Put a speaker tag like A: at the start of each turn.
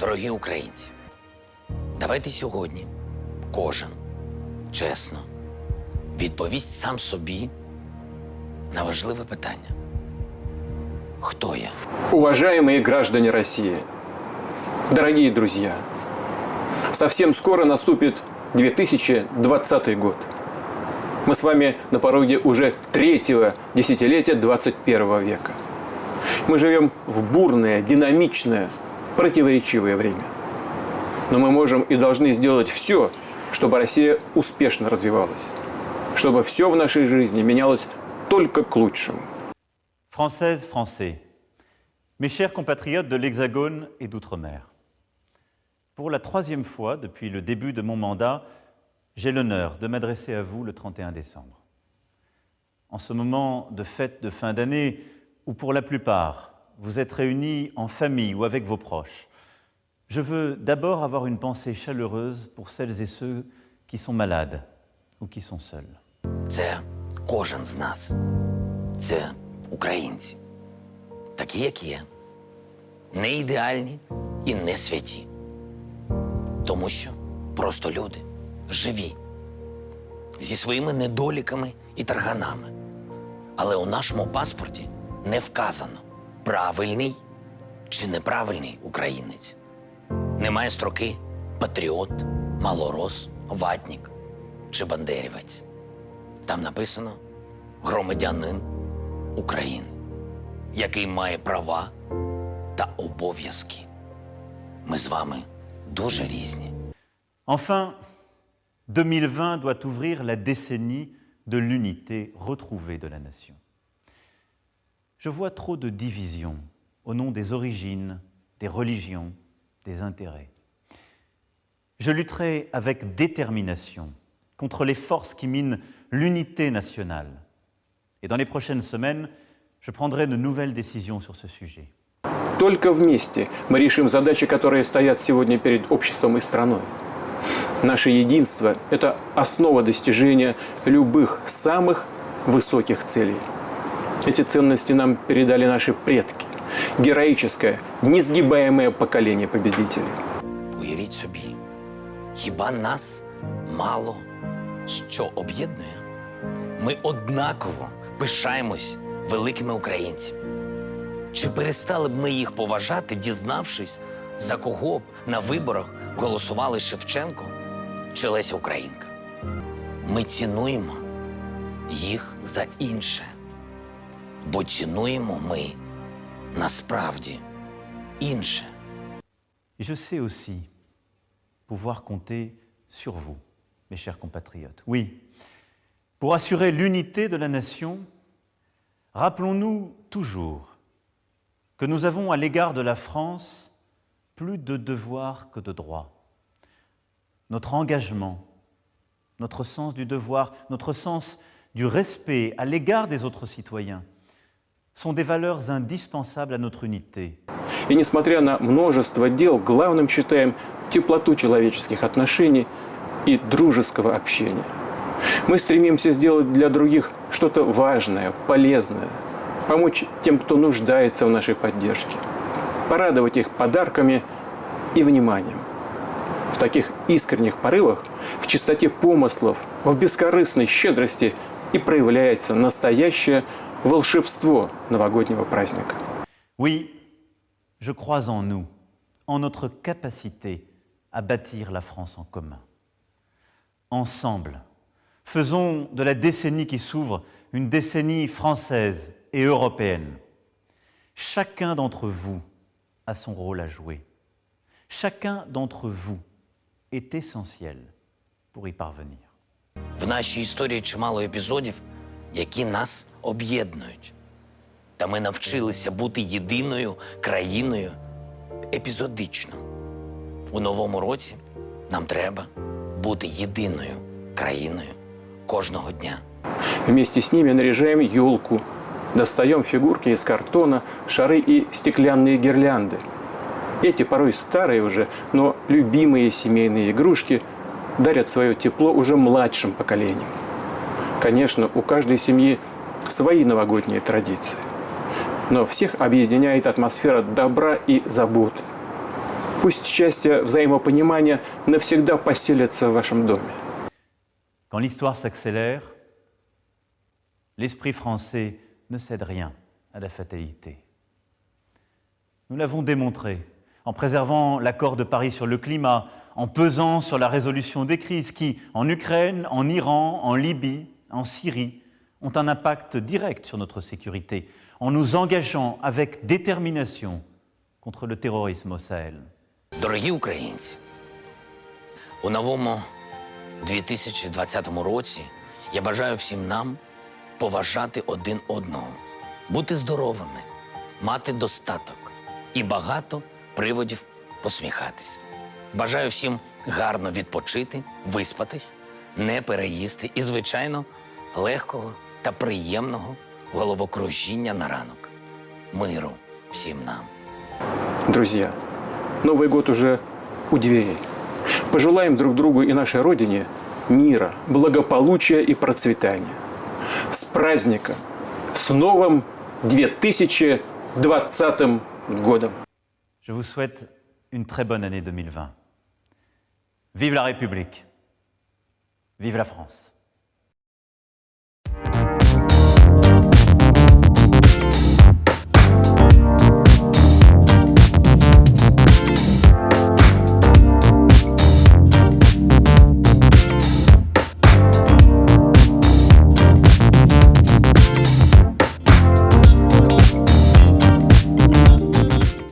A: Дорогі українці, давайте сьогодні кожен чесно відповість сам собі на важливе питання. Кто я?
B: Уважаемые граждане России, дорогие друзья, совсем скоро наступит 2020 год. Мы с вами на пороге уже третьего десятилетия 21 века. Мы живем в бурное, динамичное, противоречивое время. Но мы можем и должны сделать все, чтобы Россия успешно развивалась, чтобы все в нашей жизни менялось только к лучшему.
C: Françaises, Français, mes chers compatriotes de l'Hexagone et d'Outre-mer, pour la troisième fois depuis le début de mon mandat, j'ai l'honneur de m'adresser à vous le 31 décembre. En ce moment de fête de fin d'année, où pour la plupart, vous êtes réunis en famille ou avec vos proches, je veux d'abord avoir une pensée chaleureuse pour celles et ceux qui sont malades ou qui sont seuls.
A: Це кожен з нас. Це українці. Такі, як є. Не ідеальні і не святі. Тому що просто люди. Живі. Зі своїми недоліками і тарганами. Але у нашому паспорті не вказано, правильний чи неправильний українець. Немає строки патріот, малорос, ватнік чи бандерівець. Там написано громадянин України, який має права та обов'язки. Ми з вами дуже різні.
C: Enfin, 2020 doit ouvrir la décennie de l'unité retrouvée de la nation. Je vois trop de divisions au nom des origines, des religions, des intérêts. Je lutterai avec détermination contre les forces qui minent l'unité nationale. Et dans les prochaines semaines, je prendrai de nouvelles décisions sur ce sujet.
B: Только вместе мы решим задачи, которые стоят сегодня перед обществом и страной. Наше единство – это основа достижения любых самых высоких целей. Эти ценности нам передали наши предки. Героическое, несгибаемое поколение победителей.
A: Уявіть собі, хіба нас мало що об'єднує? Ми однаково пишаємось великими українцями. Чи перестали б ми їх поважати, дізнавшись, за кого б на виборах голосували Шевченко чи Леся Українка? Ми цінуємо їх за інше. Бо цінуємо ми насправді інше.
C: Et je sais aussi pouvoir compter sur vous, mes chers compatriotes. Oui, pour assurer l'unité de la nation, rappelons-nous toujours que nous avons à l'égard de la France plus de devoirs que de droits. Notre engagement, notre sens du devoir, notre sens du respect à l'égard des autres citoyens sont des valeurs indispensables à notre unité.
B: И несмотря на множество дел, главным считаем теплоту человеческих отношений и дружеского общения. Мы стремимся сделать для других что-то важное, полезное, помочь тем, кто нуждается в нашей поддержке, порадовать их подарками и вниманием. В таких искренних порывах, в чистоте помыслов, в бескорыстной щедрости и проявляется настоящее волшебство новогоднего праздника.
C: Oui, je crois en nous, en notre capacité à bâtir la France en commun. Ensemble, faisons de la décennie qui s'ouvre une décennie française et européenne. Chacun d'entre vous a son rôle à jouer. Chacun d'entre vous est essentiel pour y parvenir.
A: В нашій історії чимало епізодів, які нас об'єднують. Та ми навчилися бути єдиною країною епізодично. У новому році нам треба бути єдиною країною кожного дня.
B: Вместе с ними наряжаем елку, достаем фигурки из картона, шары и стеклянные гирлянды. Эти порой старые уже, но любимые семейные игрушки дарят свое тепло уже младшим поколениям. Конечно, у каждой семьи свои новогодние традиции, но всех объединяет атмосфера добра и заботы. Пусть счастье, взаимопонимание навсегда поселятся в вашем доме.
C: Quand l'histoire s'accélère, l'esprit français ne cède rien à la fatalité. Nous l'avons démontré en préservant l'accord de Paris sur le climat, en pesant sur la résolution des crises qui, en Ukraine, en Iran, en Libye, en Syrie, ont un impact direct sur notre sécurité, en nous engageant avec détermination contre le terrorisme au Sahel.
A: Дорогі українці, у новому 2020 році я бажаю всім нам поважати один одного, бути здоровими, мати достаток і багато приводів посміхатись. Бажаю всім гарно відпочити, виспатись, не переїсти і, звичайно, легкого та приємного головокружіння на ранок. Миру всім нам.
B: Друзья, Новый год уже у дверей. Пожелаем друг другу и нашей Родине мира, благополучия и процветания. С праздником! С новым 2020 годом!
C: Je vous souhaite une très bonne année 2020. Vive la République! Vive la France!